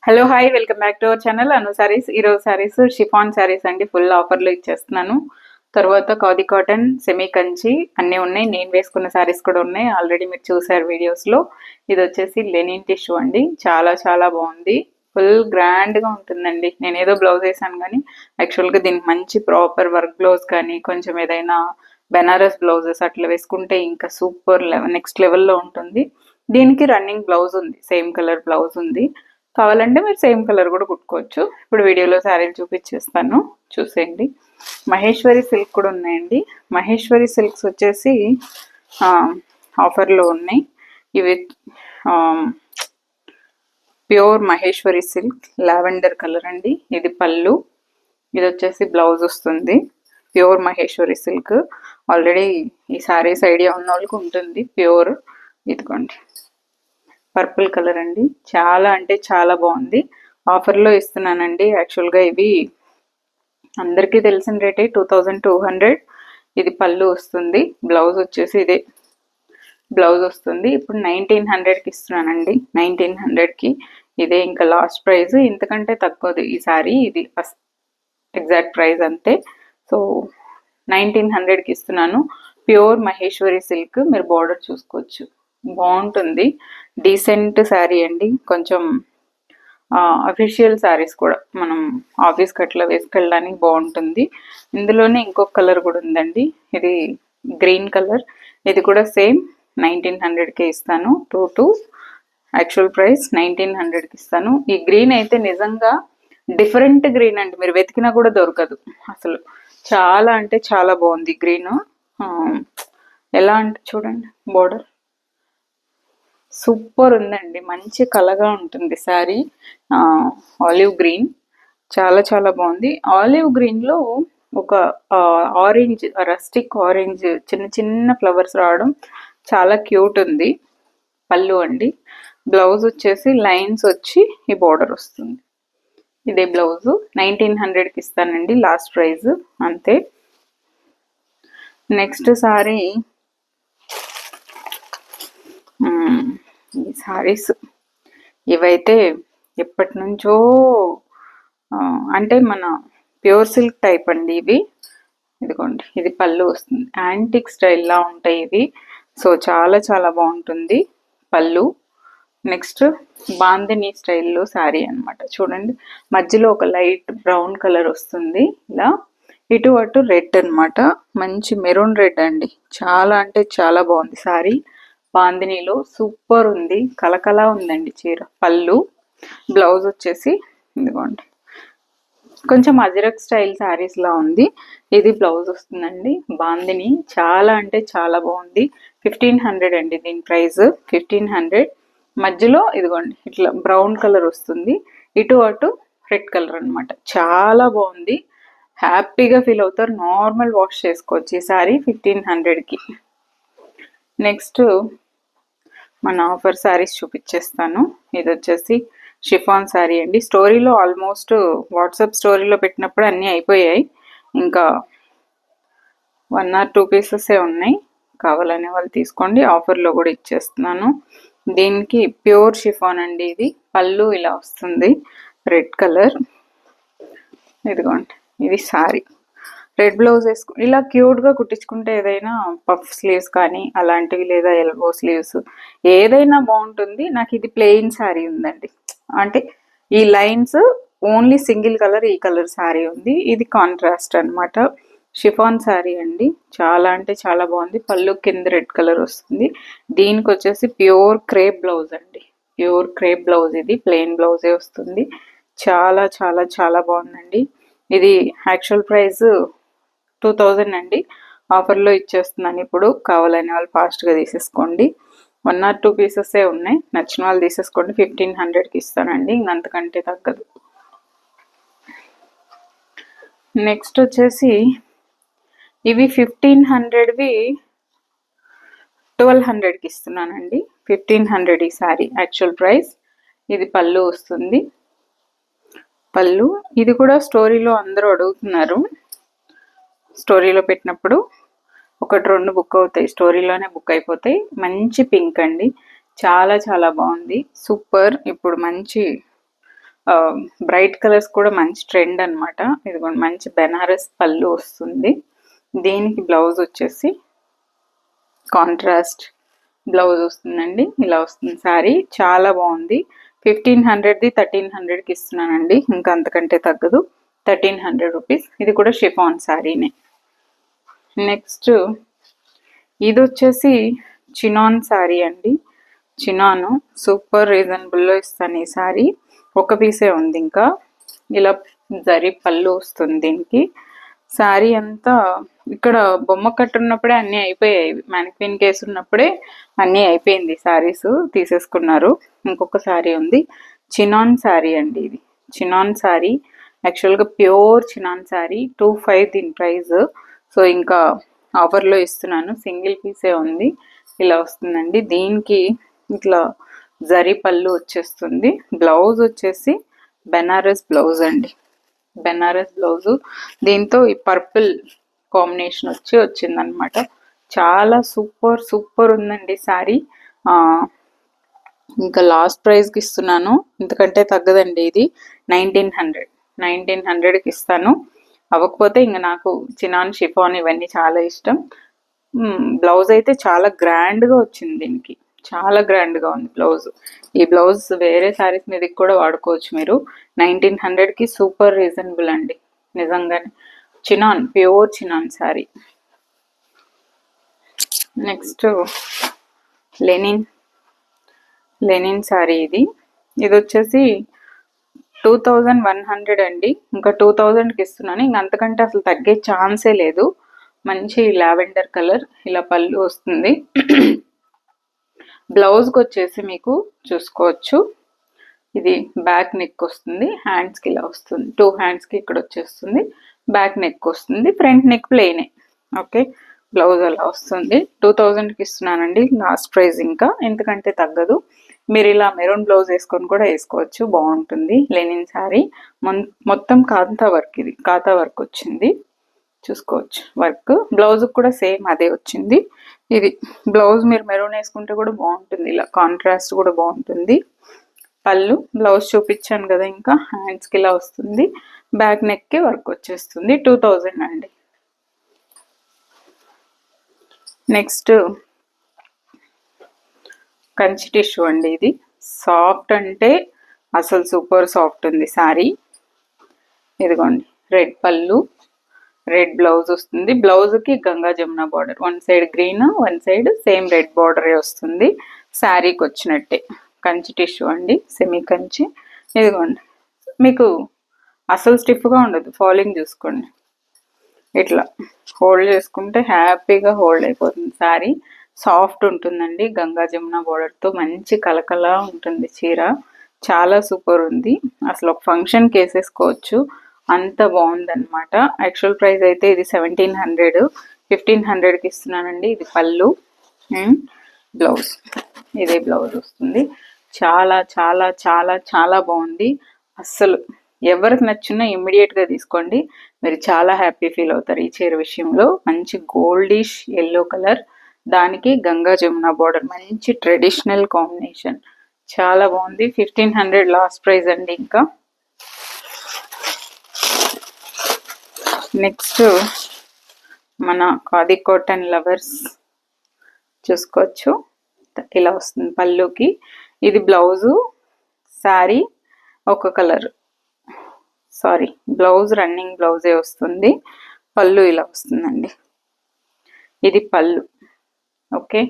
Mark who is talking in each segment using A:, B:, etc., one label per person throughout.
A: Hello hi welcome back to our channel Anu sarees. ఈరోజు sarees chiffon saris అండి, full ఆఫర్లో ఇచ్చేస్తున్నాను. తర్వాత ఖాదీ కాటన్, సెమీ కంచి అన్నీ ఉన్నాయి. నేను వేసుకున్న సారీస్ కూడా ఉన్నాయి, ఆల్రెడీ మీరు చూసారు వీడియోస్లో. ఇది వచ్చేసి లెనిన్ టిష్యూ అండి, చాలా చాలా బాగుంది. ఫుల్ గ్రాండ్గా ఉంటుందండి. నేను ఏదో బ్లౌజ్ వేసాను కానీ యాక్చువల్గా దీనికి మంచి ప్రాపర్ వర్క్ బ్లౌజ్ కానీ కొంచెం ఏదైనా బెనారస్ బ్లౌజెస్ అట్లా వేసుకుంటే ఇంకా సూపర్ నెక్స్ట్ లెవెల్లో ఉంటుంది. దీనికి రన్నింగ్ బ్లౌజ్ ఉంది, సేమ్ కలర్ బ్లౌజ్ ఉంది. కావాలంటే మీరు సేమ్ కలర్ కూడా కుట్టుకోవచ్చు. ఇప్పుడు వీడియోలో శారీలు చూపించేస్తాను, చూసేయండి. మహేశ్వరి సిల్క్ కూడా ఉన్నాయండి. మహేశ్వరి సిల్క్స్ వచ్చేసి ఆఫర్లో ఉన్నాయి. ఇవి pure Maheshwari silk lavender colour అండి. ఇది పళ్ళు, ఇది వచ్చేసి బ్లౌజ్ వస్తుంది. ప్యూర్ మహేశ్వరి సిల్క్ ఆల్రెడీ ఈ శారీస్ ఐడియా ఉన్న వాళ్ళకి ఉంటుంది. ప్యూర్ ఇదిగోండి, పర్పుల్ కలర్ అండి, చాలా అంటే చాలా బాగుంది. ఆఫర్లో ఇస్తున్నానండి. యాక్చువల్గా ఇవి అందరికీ తెలిసిన రేటే 2200. ఇది పళ్ళు వస్తుంది, బ్లౌజ్ వచ్చేసి ఇదే బ్లౌజ్ వస్తుంది. ఇప్పుడు 1900కి ఇస్తున్నానండి. 1900కి ఇదే ఇంకా లాస్ట్ ప్రైస్, ఇంతకంటే తక్కువది ఈ సారీ. ఇది ఎగ్జాక్ట్ ప్రైస్ అంతే. సో 1900కి ఇస్తున్నాను. ప్యూర్ మహేశ్వరి సిల్క్, మీరు బార్డర్ చూసుకోవచ్చు, బాగుంటుంది. డీసెంట్ శారీ అండి, కొంచెం అఫీషియల్ శారీస్ కూడా మనం ఆఫీస్కి అట్లా వేసుకెళ్ళడానికి బాగుంటుంది. ఇందులోనే ఇంకొక కలర్ కూడా ఉందండి, ఇది గ్రీన్ కలర్. ఇది కూడా సేమ్ 1900కే ఇస్తాను. టూ యాక్చువల్ ప్రైస్ 1900కి ఇస్తాను. ఈ గ్రీన్ అయితే నిజంగా డిఫరెంట్ గ్రీన్ అండి, మీరు వెతికినా కూడా దొరకదు అసలు. చాలా అంటే చాలా బాగుంది గ్రీన్. ఎలా అంటే చూడండి, బోర్డర్ సూపర్ ఉందండి, మంచి కలగా ఉంటుంది శారీ. ఆలివ్ గ్రీన్ చాలా చాలా బాగుంది. ఆలివ్ గ్రీన్లో ఒక ఆరెంజ్, రస్టిక్ ఆరెంజ్, చిన్న చిన్న ఫ్లవర్స్ రావడం చాలా క్యూట్ ఉంది. పళ్ళు అండి, బ్లౌజ్ వచ్చేసి లైన్స్ వచ్చి ఈ బోర్డర్ వస్తుంది. ఇదే బ్లౌజు 1900కి ఇస్తానండి, లాస్ట్ ప్రైజ్ అంతే. నెక్స్ట్ సారీ, ఈ సారీస్ ఇవైతే ఎప్పటి నుంచో, అంటే మన ప్యూర్ సిల్క్ టైప్ అండి ఇవి. ఇదిగోండి, ఇది పళ్ళు వస్తుంది, యాంటిక్ స్టైల్లా ఉంటాయి ఇవి. సో చాలా చాలా బాగుంటుంది పళ్ళు. నెక్స్ట్ బాందిని స్టైల్లో శారీ అనమాట. చూడండి, మధ్యలో ఒక లైట్ బ్రౌన్ కలర్ వస్తుంది ఇలా, ఇటు అటు రెడ్ అనమాట, మంచి మెరూన్ రెడ్ అండి. చాలా అంటే చాలా బాగుంది శారీ. బాందినీలో సూపర్ ఉంది, కలకలా ఉందండి చీర. పళ్ళు, బ్లౌజ్ వచ్చేసి ఇదిగోండి, కొంచెం అజరక్ స్టైల్ శారీస్ లా ఉంది. ఇది బ్లౌజ్ వస్తుందండి. బాందిని చాలా అంటే చాలా బాగుంది. 1500 అండి దీని ప్రైస్, 1500. మధ్యలో ఇదిగోండి ఇట్లా బ్రౌన్ కలర్ వస్తుంది, ఇటు అటు రెడ్ కలర్ అనమాట. చాలా బాగుంది, హ్యాపీగా ఫీల్ అవుతారు. నార్మల్ వాష్ చేసుకోవచ్చు ఈ సారీ 1500కి. నెక్స్ట్ మన ఆఫర్ శారీస్ చూపించేస్తాను. ఇది వచ్చేసి షిఫాన్ శారీ అండి. స్టోరీలో ఆల్మోస్ట్ వాట్సాప్ స్టోరీలో పెట్టినప్పుడు అన్నీ అయిపోయాయి, ఇంకా 1 or 2 పీసెసే ఉన్నాయి. కావాలనే వాళ్ళు తీసుకోండి, ఆఫర్లో కూడా ఇచ్చేస్తున్నాను. దీనికి ప్యూర్ షిఫాన్ అండి. ఇది పళ్ళు ఇలా వస్తుంది, రెడ్ కలర్. ఇదిగోండి, ఇది శారీ. రెడ్ బ్లౌజ్ వేసుకు ఇలా క్యూట్గా కుట్టించుకుంటే ఏదైనా పఫ్ స్లీవ్స్ కానీ అలాంటివి, లేదా ఎల్బో స్లీవ్స్ ఏదైనా బాగుంటుంది. నాకు ఇది ప్లెయిన్ శారీ ఉందండి, అంటే ఈ లైన్స్ ఓన్లీ సింగిల్ కలర్, ఈ కలర్ శారీ ఉంది. ఇది కాంట్రాస్ట్ అనమాట. షిఫాన్ శారీ అండి, చాలా అంటే చాలా బాగుంది. పళ్ళు కింద రెడ్ కలర్ వస్తుంది. దీనికి వచ్చేసి ప్యూర్ క్రేప్ బ్లౌజ్ అండి, ప్యూర్ క్రేప్ బ్లౌజ్. ఇది ప్లెయిన్ బ్లౌజే వస్తుంది. చాలా చాలా చాలా బాగుందండి. ఇది యాక్చువల్ ప్రైస్ 2000 అండి, ఆఫర్లో ఇచ్చేస్తున్నాను ఇప్పుడు. కావాలనే వాళ్ళు ఫాస్ట్గా తీసేసుకోండి. 1 or 2 పీసెసే ఉన్నాయి, నచ్చిన వాళ్ళు తీసేసుకోండి. 1500కి ఇస్తానండి, ఇంకంతకంటే తగ్గదు. నెక్స్ట్ వచ్చేసి ఇవి 1500వి 1200కి ఇస్తున్నానండి. 1500 ఈ శారీ యాక్చువల్ ప్రైస్. ఇది పళ్ళు వస్తుంది, పళ్ళు. ఇది కూడా స్టోరీలో అందరూ అడుగుతున్నారు, స్టోరీలో పెట్టినప్పుడు 1-2 బుక్ అవుతాయి, స్టోరీలోనే బుక్ అయిపోతాయి. మంచి పింక్ అండి, చాలా చాలా బాగుంది, సూపర్. ఇప్పుడు మంచి బ్రైట్ కలర్స్ కూడా మంచి ట్రెండ్ అనమాట. ఇదిగోండి మంచి బెనారస్ పళ్ళు వస్తుంది. దీనికి బ్లౌజ్ వచ్చేసి కాంట్రాస్ట్ బ్లౌజ్ వస్తుందండి. ఇలా వస్తుంది శారీ, చాలా బాగుంది. 1500ది 1300కి ఇస్తున్నానండి, ఇంకా అంతకంటే తగ్గదు. 1300 రూపీస్. ఇది కూడా షిఫాన్ శారీనే. నెక్స్ట్ ఇది వచ్చేసి చినాన్ శారీ అండి. చినాను సూపర్ రీజనబుల్లో ఇస్తాను ఈ శారీ. ఒక పీసే ఉంది ఇంకా. ఇలా జరీ పళ్ళు వస్తుంది దీనికి. శారీ అంతా ఇక్కడ బొమ్మ కట్టున్నప్పుడే అన్నీ అయిపోయాయి. మ్యానిక్విన్ కేసు ఉన్నప్పుడే అన్నీ అయిపోయింది. శారీస్ తీసేసుకున్నారు. ఇంకొక శారీ ఉంది. చినాన్ శారీ అండి ఇది. చినాన్ శారీ యాక్చువల్గా ప్యూర్ చినాన్ శారీ. 25 దీని ప్రైస్. సో ఇంకా ఆఫర్లో ఇస్తున్నాను. సింగిల్ పీసే ఉంది. ఇలా వస్తుందండి. దీనికి ఇట్లా జరీ పళ్ళు వచ్చేస్తుంది. బ్లౌజ్ వచ్చేసి బెనారస్ బ్లౌజ్ అండి. బెనారస్ బ్లౌజు దీంతో ఈ పర్పుల్ కాంబినేషన్ వచ్చిందనమాట. చాలా సూపర్ సూపర్ ఉందండి శారీ. ఇంకా లాస్ట్ ప్రైస్కి ఇస్తున్నాను, ఇంతకంటే తగ్గదండి. ఇది 1900కి ఇస్తాను. అవ్వకపోతే ఇంకా నాకు చినాన్ షిఫాన్ ఇవన్నీ చాలా ఇష్టం. బ్లౌజ్ అయితే చాలా గ్రాండ్గా వచ్చింది దీనికి. చాలా గ్రాండ్గా ఉంది బ్లౌజ్. ఈ బ్లౌజ్ వేరే శారీస్ మీదకి కూడా వాడుకోవచ్చు మీరు. 1900కి సూపర్ రీజనబుల్ అండి నిజంగానే. Chinon, pure chinon sari. Next Lenin sari. ఇది వచ్చేసి 2100 అండి. ఇంకా 2000కి ఇస్తున్నాను. ఇంక అంతకంటే అసలు తగ్గే ఛాన్సే లేదు. మంచి లావెండర్ కలర్. ఇలా పళ్ళు వస్తుంది. బ్లౌజ్కి వచ్చేసి మీకు చూసుకోవచ్చు, ఇది బ్యాక్ నెక్ వస్తుంది. హ్యాండ్స్కి ఇలా వస్తుంది. 2 హ్యాండ్స్కి ఇక్కడ వచ్చేస్తుంది. బ్యాక్ నెక్ వస్తుంది. ఫ్రంట్ నెక్ ప్లెయినే. ఓకే, బ్లౌజ్ అలా వస్తుంది. 2000కి ఇస్తున్నానండి లాస్ట్ ప్రైస్. ఇంకా ఎందుకంటే తగ్గదు. మీరు ఇలా మెరూన్ బ్లౌజ్ వేసుకొని కూడా వేసుకోవచ్చు, బాగుంటుంది. లెనిన్ శారీ మొత్తం కాంతా వర్క్. ఇది కాంతా వర్క్ వచ్చింది, చూసుకోవచ్చు. వర్క్ బ్లౌజ్ కూడా సేమ్ అదే వచ్చింది. ఇది బ్లౌజ్ మీరు మెరూన్ వేసుకుంటే కూడా బాగుంటుంది. ఇలా కాంట్రాస్ట్ కూడా బాగుంటుంది. పళ్ళు బ్లౌజ్ చూపించాను కదా. ఇంకా హ్యాండ్స్కి ఇలా వస్తుంది. బ్యాక్ నెక్కి వర్క్ వచ్చేస్తుంది. 2000 అండి. నెక్స్ట్ కంచి టిష్యూ అండి. ఇది సాఫ్ట్ అంటే అసలు సూపర్ సాఫ్ట్ ఉంది శారీ. ఇదిగోండి రెడ్ పళ్ళు, రెడ్ బ్లౌజ్ వస్తుంది. బ్లౌజ్కి Ganga Jamuna border, one side green, one side same red బార్డరే వస్తుంది. శారీకి వచ్చినట్టే. కంచి టిష్యూ అండి, సెమీ కంచి. ఇదిగోండి మీకు అసలు స్టిఫ్గా ఉండదు. ఫాలింగ్ చూసుకోండి, ఇట్లా హోల్డ్ చేసుకుంటే హ్యాపీగా హోల్డ్ అయిపోతుంది. శారీ సాఫ్ట్ ఉంటుందండి. గంగా జమున బార్డర్తో మంచి కలకలా ఉంటుంది చీర. చాలా సూపర్ ఉంది. అసలు ఒక ఫంక్షన్కి వేసేసుకోవచ్చు, అంత బాగుందన్నమాట. యాక్చువల్ ప్రైస్ అయితే ఇది 1700, 1500కి ఇస్తున్నానండి. ఇది పళ్ళు, బ్లౌజ్ ఇదే బ్లౌజ్ వస్తుంది. చాలా చాలా చాలా చాలా బాగుంది. అస్సలు ఎవరికి నచ్చినా ఇమ్మీడియట్గా తీసుకోండి, మీరు చాలా హ్యాపీ ఫీల్ అవుతారు ఈ చీర విషయంలో. మంచి గోల్డిష్ ఎల్లో కలర్, దానికి గంగా జమున బార్డర్, మంచి ట్రెడిషనల్ కాంబినేషన్. చాలా బాగుంది. 1500 లాస్ట్ ప్రైస్ అండి. ఇంకా నెక్స్ట్ మన ఖాదీ కాటన్ లవర్స్ చూసుకోవచ్చు. ఇలా వస్తుంది పళ్ళుకి. ఇది బ్లౌజు, శారీ ఒక కలర్, సారీ బ్లౌజ్ రన్నింగ్ బ్లౌజే వస్తుంది. పళ్ళు ఇలా వస్తుందండి. ఇది పళ్ళు. ఓకే,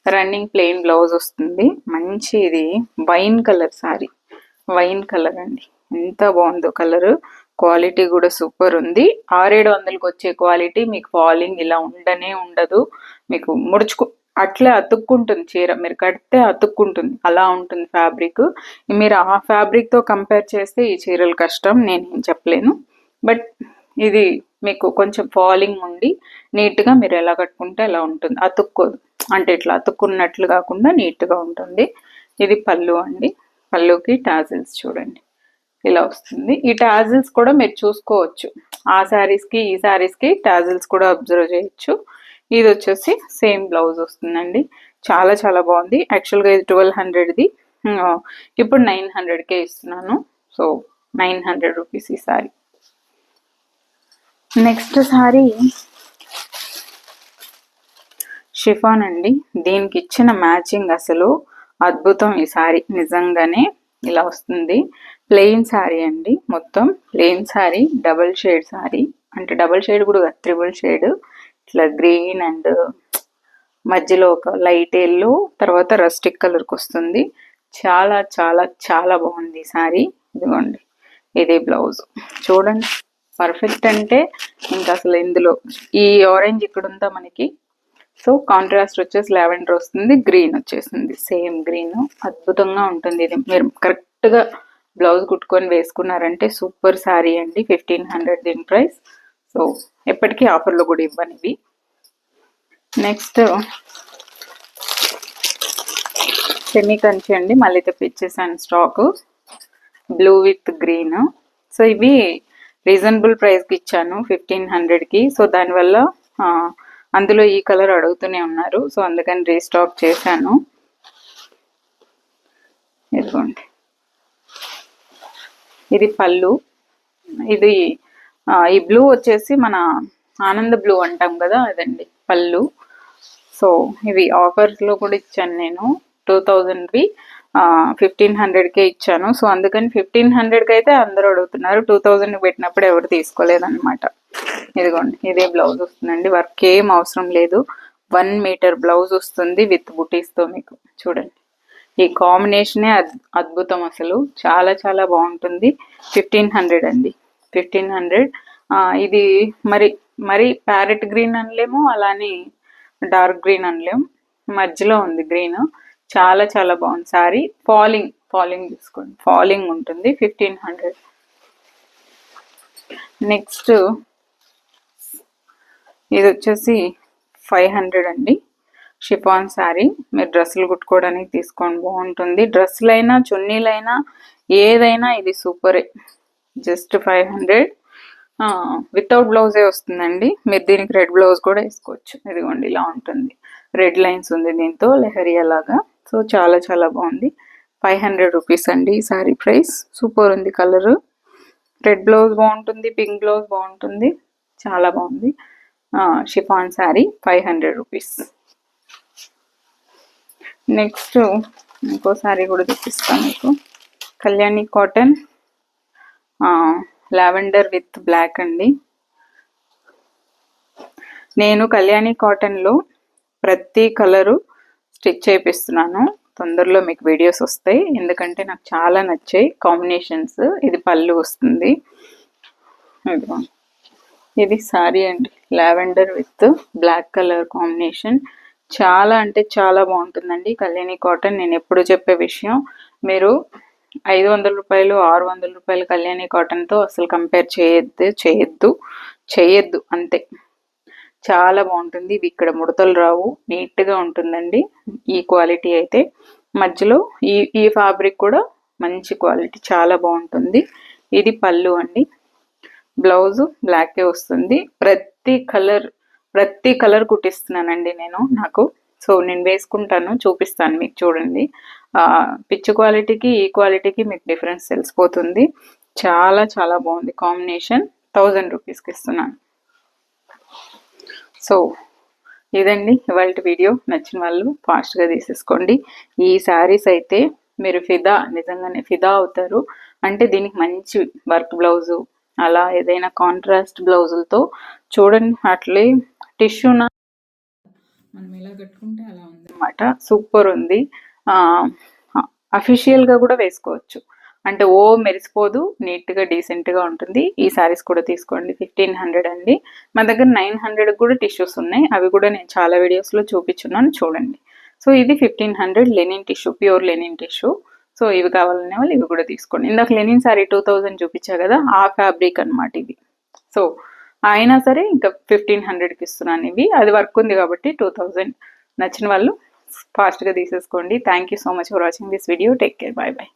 A: రన్నింగ్ ప్లెయిన్ బ్లౌజ్ వస్తుంది. మంచి ఇది wine colour sari, wine colour అండి. ఎంత బాగుందో కలర్. క్వాలిటీ కూడా సూపర్ ఉంది. 600-700కి వచ్చే క్వాలిటీ మీకు ఫాలింగ్ ఇలా ఉండనే ఉండదు. మీకు అట్లే అతుక్కుంటుంది చీర, మీరు కడితే అతుక్కుంటుంది, అలా ఉంటుంది ఫ్యాబ్రిక్. మీరు ఆ ఫ్యాబ్రిక్తో కంపేర్ చేస్తే ఈ చీరలు కష్టం, నేను చెప్పలేను. బట్ ఇది మీకు కొంచెం ఫాలింగ్ ఉండి నీట్గా మీరు ఎలా కట్టుకుంటే అలా ఉంటుంది, అతుక్కోదు. అంటే ఇట్లా అతుక్కున్నట్లు కాకుండా నీట్గా ఉంటుంది. ఇది పళ్ళు అండి. పళ్ళుకి టాజిల్స్ చూడండి ఇలా వస్తుంది. ఈ టాజిల్స్ కూడా మీరు చూసుకోవచ్చు. ఆ శారీస్కి ఈ శారీస్కి టాజిల్స్ కూడా అబ్జర్వ్ చేయొచ్చు. ఇది వచ్చేసి సేమ్ బ్లౌజ్ వస్తుందండి. చాలా చాలా బాగుంది. యాక్చువల్గా ఇది 1200ది, ఇప్పుడు 900కే ఇస్తున్నాను. సో 900 రూపీస్ ఈ సారీ. నెక్స్ట్ సారీ షిఫాన్ అండి. దీనికి ఇచ్చిన మ్యాచింగ్ అసలు అద్భుతం. ఈ సారీ నిజంగానే ఇలా వస్తుంది. ప్లెయిన్ సారీ అండి, మొత్తం plain sorry, double shade sorry, అంటే డబుల్ షేడ్ కూడా త్రిబుల్ షేడ్, ఇట్లా గ్రీన్ అండ్ మధ్యలో ఒక లైట్ ఎల్లో, తర్వాత రస్టిక్ కలర్కి వస్తుంది. చాలా చాలా చాలా బాగుంది ఈ సారీ. ఇదిగోండి, ఇదే బ్లౌజ్ చూడండి, పర్ఫెక్ట్. అంటే ఇంకా అసలు ఇందులో ఈ ఆరెంజ్ ఇక్కడ ఉందా మనకి, సో కాంట్రాస్ట్ వచ్చేసి లావెండర్ వస్తుంది, గ్రీన్ వచ్చేసింది, సేమ్ గ్రీన్. అద్భుతంగా ఉంటుంది ఇది. మీరు కరెక్ట్గా బ్లౌజ్ కుట్టుకొని వేసుకున్నారంటే సూపర్ శారీ అండి. 1500 దీని ప్రైస్. సో ఎప్పటికీ ఆఫర్లో కూడా ఇవ్వను ఇవి. నెక్స్ట్ సెమీ కంచి అండి, మళ్ళీ తెప్పించేసాను stock, blue with green. So ఇవి రీజనబుల్ ప్రైస్కి ఇచ్చాను 1500కి. సో దానివల్ల అందులో ఈ కలర్ అడుగుతూనే ఉన్నారు, సో అందుకని రీస్టాక్ చేశాను. ఇదిగోండి, ఇది పళ్ళు. ఇది ఈ బ్లూ వచ్చేసి మన ఆనంద బ్లూ అంటాం కదా, అదండి పళ్ళు. సో ఇవి ఆఫర్స్లో కూడా ఇచ్చాను నేను. 2000వి 1500కే ఇచ్చాను. సో అందుకని 1500కి అయితే అందరూ అడుగుతున్నారు, 2000కి పెట్టినప్పుడు ఎవరు తీసుకోలేదన్నమాట. ఇదిగోండి, ఇదే బ్లౌజ్ వస్తుందండి, వర్క్ ఏం అవసరం లేదు. 1 మీటర్ బ్లౌజ్ వస్తుంది విత్ బుటీస్తో. మీకు చూడండి, ఈ కాంబినేషనే అద్భుతం అసలు, చాలా చాలా బాగుంటుంది. 1500 అండి, 1500. ఇది మరి ప్యారెట్ గ్రీన్ అనలేము, అలానే డార్క్ గ్రీన్ అనలేము, మధ్యలో ఉంది గ్రీన్. చాలా చాలా బాగుంది సారీ. ఫాలింగ్ తీసుకోండి, ఫాలింగ్ ఉంటుంది. 1500. నెక్స్ట్ ఇది వచ్చేసి 500 అండి, షిఫాన్ శారీ. మీరు డ్రెస్సులు కుట్టుకోవడానికి తీసుకోండి, బాగుంటుంది. డ్రెస్సులైనా చున్నీలైనా ఏదైనా ఇది సూపరే. జస్ట్ 500. వితౌట్ బ్లౌజే వస్తుందండి. మీరు దీనికి రెడ్ బ్లౌజ్ కూడా వేసుకోవచ్చు. ఇదిగోండి, ఇలా ఉంటుంది, రెడ్ లైన్స్ ఉంది దీంతో, లెహరియా లాగా. సో చాలా చాలా బాగుంది. 500 రూపీస్ అండి ఈ శారీ ప్రైస్. సూపర్ ఉంది కలరు. రెడ్ బ్లౌజ్ బాగుంటుంది, పింక్ బ్లౌజ్ బాగుంటుంది, చాలా బాగుంది. Chiffon sari 500 rupees. నెక్స్ట్ ఇంకో శారీ కూడా చూపిస్తాను మీకు. Kalyani cotton, lavender with black అండి. నేను కళ్యాణి కాటన్లో ప్రతి కలరు స్టిచ్ చేపిస్తున్నాను. తొందరలో మీకు వీడియోస్ వస్తాయి, ఎందుకంటే నాకు చాలా నచ్చాయి కాంబినేషన్స్. ఇది పళ్ళు వస్తుంది, ఇది సారీ అండి, lavender with black colour combination. చాలా అంటే చాలా బాగుంటుందండి కళ్యాణి కాటన్. నేను ఎప్పుడు చెప్పే విషయం, మీరు 500 రూపాయలు 600 రూపాయలు కళ్యాణి కాటన్తో అసలు కంపేర్ చేయొద్దు అంతే. చాలా బాగుంటుంది. ఇవి ఇక్కడ ముడతలు రావు, నీట్గా ఉంటుందండి ఈ క్వాలిటీ అయితే. మధ్యలో ఈ ఫ్యాబ్రిక్ కూడా మంచి క్వాలిటీ, చాలా బాగుంటుంది. ఇది పళ్ళు అండి, బ్లౌజ్ బ్లాకే వస్తుంది. ప్రతి కలర్ కుట్టిస్తున్నానండి నేను నాకు. సో నేను వేసుకుంటాను, చూపిస్తాను మీకు, చూడండి. పిచ్ క్వాలిటీకి ఈ క్వాలిటీకి మీకు డిఫరెన్స్ తెలిసిపోతుంది. చాలా చాలా బాగుంది కాంబినేషన్. 1000 రూపీస్కి ఇస్తున్నాను. సో ఇదండి ఇవాళ వీడియో. నచ్చిన వాళ్ళు ఫాస్ట్గా తీసేసుకోండి. ఈ శారీస్ అయితే మీరు నిజంగానే ఫిదా అవుతారు. అంటే దీనికి మంచి వర్క్ బ్లౌజు, అలా ఏదైనా కాంట్రాస్ట్ బ్లౌజులతో చూడండి. అట్లే టిష్యూనా మనం ఎలా కట్టుకుంటే అలా ఉంది అనమాట. సూపర్ ఉంది. అఫీషియల్గా కూడా వేసుకోవచ్చు, అంటే మెరిసిపోదు, నీట్గా డీసెంట్గా ఉంటుంది. ఈ శారీస్ కూడా తీసుకోండి. 1500 అండి. మా దగ్గర 900 కూడా టిష్యూస్ ఉన్నాయి, అవి కూడా నేను చాలా వీడియోస్లో చూపించున్నాను, చూడండి. సో ఇది 1500 linen tissue, pure linen tissue. So ఇవి కావాలనే వాళ్ళు ఇవి కూడా తీసుకోండి. ఇందాక లెనిన్ శారీ 2000 చూపించా కదా, ఆ ఫ్యాబ్రిక్ అనమాట ఇవి. సో అయినా సరే ఇంకా 1500కి ఇస్తున్నాను ఇవి. అది వర్క్ ఉంది కాబట్టి 2000. నచ్చిన వాళ్ళు ఫాస్ట్గా తీసేసుకోండి. Thank you so much for watching this video. Take care, bye bye.